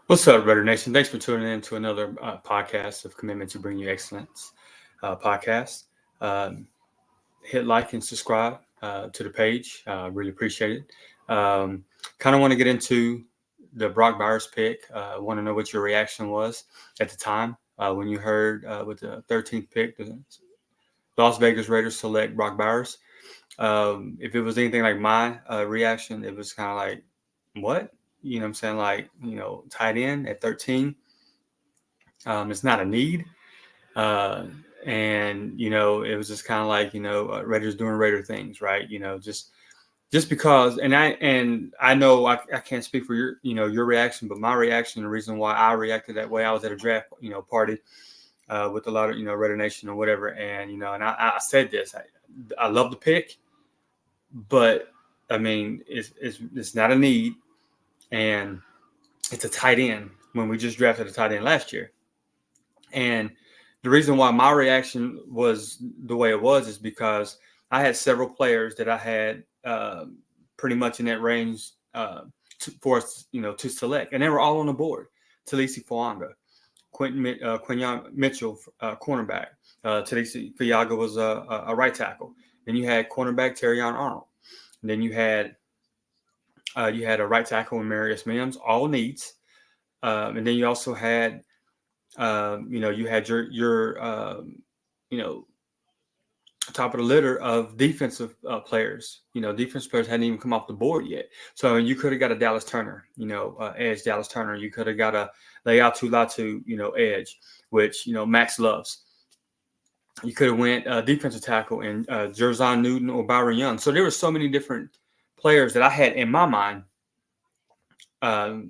What's up, Rudder Nation? Thanks for tuning in to another podcast of Commitment to Bring You Excellence podcast. Um, Hit like and subscribe to the page. Really appreciate it. Kind of want to get into the Brock Bowers pick. Want to know what your reaction was at the time when you heard with the 13th pick, the Las Vegas Raiders select Brock Bowers. If it was anything like my reaction, it was kind of like, what? You know what I'm saying? Like, tight end at 13. It's not a need. Uh, and, it was just kind of like, Raiders doing Raider things, right? Just because, and I know I can't speak for your reaction, but my reaction, the reason why I reacted that way, I was at a draft, party with a lot of, Raider Nation or whatever. And, and I said this, I love the pick, but I mean, it's not a need. And it's a tight end when we just drafted a tight end last year. And the reason why my reaction was the way it was is because I had several players that I had pretty much in that range for us, to select, and they were all on the board. Talisi Fuanga, Quinyon Mitchell, cornerback. Talisi Fuanga was a right tackle. Then you had cornerback Terrion Arnold. And then you had a right tackle in Marius Mims, all needs. And then you also had you had your top of the litter of defensive players. Defensive players hadn't even come off the board yet. So you could have got a Dallas Turner, edge Dallas Turner. You could have got a Leatu Latu, edge, which, Max loves. You could have went defensive tackle in Jerzon Newton or Byron Young. So there were so many different players that I had in my mind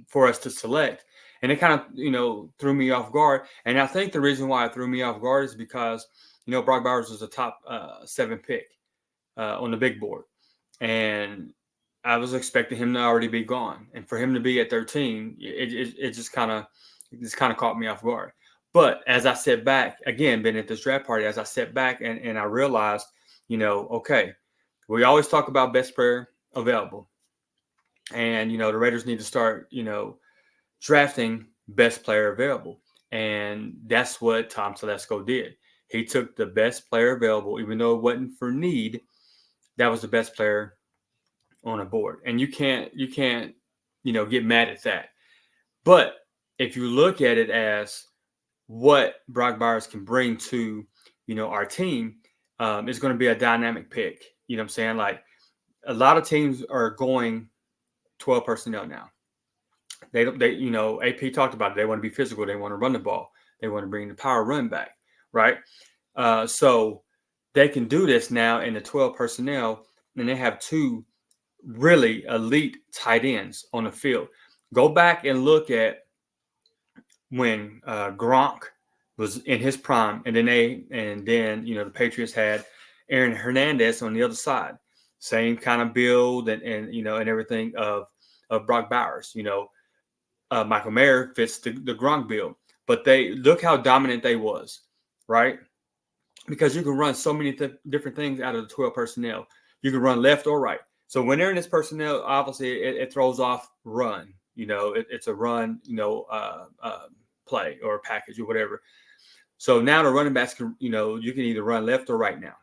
for us to select. And it kind of, threw me off guard. And I think the reason why it threw me off guard is because, Brock Bowers was a top 7 pick on the big board. And I was expecting him to already be gone. And for him to be at 13, it just kind of caught me off guard. But as I sat back, again, been at this draft party, as I sat back and I realized, okay, we always talk about best player available. And, the Raiders need to start, drafting best player available. And that's what Tom Telesco did. He took the best player available, even though it wasn't for need. That was the best player on a board. And you can't, get mad at that. But if you look at it as what Brock Bowers can bring to, our team, it's going to be a dynamic pick. You know what I'm saying? Like, a lot of teams are going 12 personnel now. They AP talked about it. They want to be physical. They want to run the ball. They want to bring the power run back, right? So they can do this now in the 12 personnel, and they have 2 really elite tight ends on the field. Go back and look at when Gronk was in his prime, and then the Patriots had Aaron Hernandez on the other side, same kind of build and everything of Brock Bowers. Michael Mayer fits the Gronk build, but they look how dominant they was, right? Because you can run so many different things out of the 12 personnel. You can run left or right. So when they're in this personnel, obviously it throws off run. It's a run, play or package or whatever. So now the running backs can, you can either run left or right now.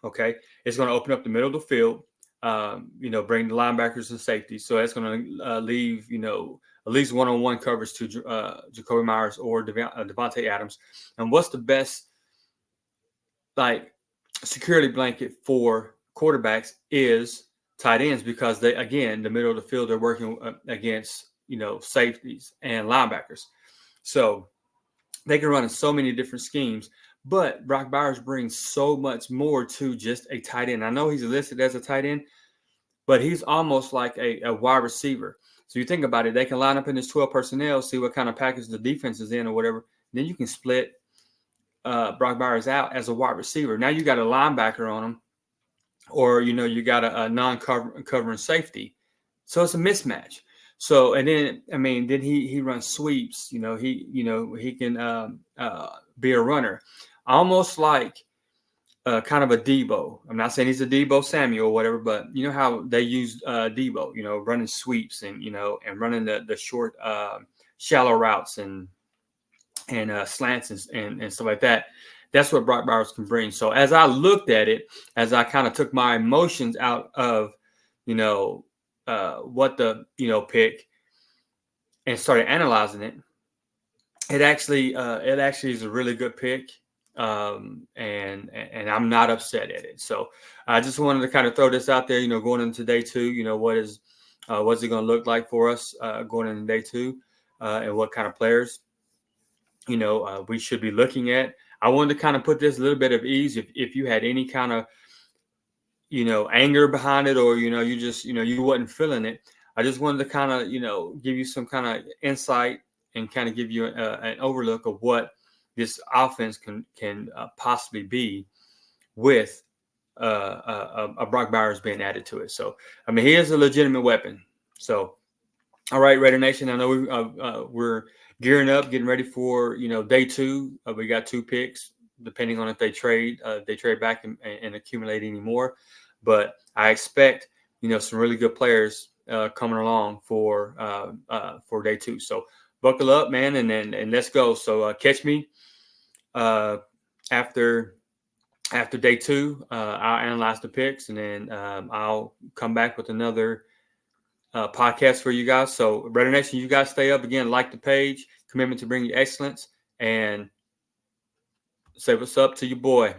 Okay, it's going to open up the middle of the field. Bring the linebackers and safeties. So that's going to leave, at least one-on-one coverage to Jacoby Myers or Devontae Adams. And what's the best, security blanket for quarterbacks is tight ends, because they, again, the middle of the field, they're working against, safeties and linebackers. So they can run in so many different schemes. But Brock Bowers brings so much more to just a tight end. I know he's listed as a tight end, but he's almost like a wide receiver. So you think about it, they can line up in this 12 personnel, see what kind of package the defense is in or whatever. Then you can split Brock Bowers out as a wide receiver. Now you got a linebacker on him, or, you got a non-covering safety. So it's a mismatch. So, and then, then he runs sweeps, he can be a runner. Almost like kind of a Debo. I'm not saying he's a Debo Samuel or whatever, but you know how they use Debo, running sweeps and and running the short, shallow routes and slants and stuff like that. That's what Brock Bowers can bring. So as I looked at it, as I kind of took my emotions out of, what the pick and started analyzing it, it actually is a really good pick, and I'm not upset at it. So I just wanted to kind of throw this out there. Going into day two, what's it going to look like for us going into day two, and what kind of players we should be looking at. I wanted to kind of put this a little bit of ease. If you had any kind of anger behind it, or you just you wasn't feeling it, I just wanted to kind of give you some kind of insight and kind of give you an overlook of what this offense can possibly be with a Brock Bowers being added to it. So I mean, he is a legitimate weapon. So all right, Raider Nation, I know we're gearing up, getting ready for day two. We got 2 picks, depending on if they trade back and accumulate any more. But I expect some really good players coming along for day two. So buckle up, man, and let's go. So catch me after day two. I'll analyze the picks, and then I'll come back with another podcast for you guys. So Raider Nation, you guys stay up. Again, like the page, commitment to bring you excellence, and say what's up to your boy.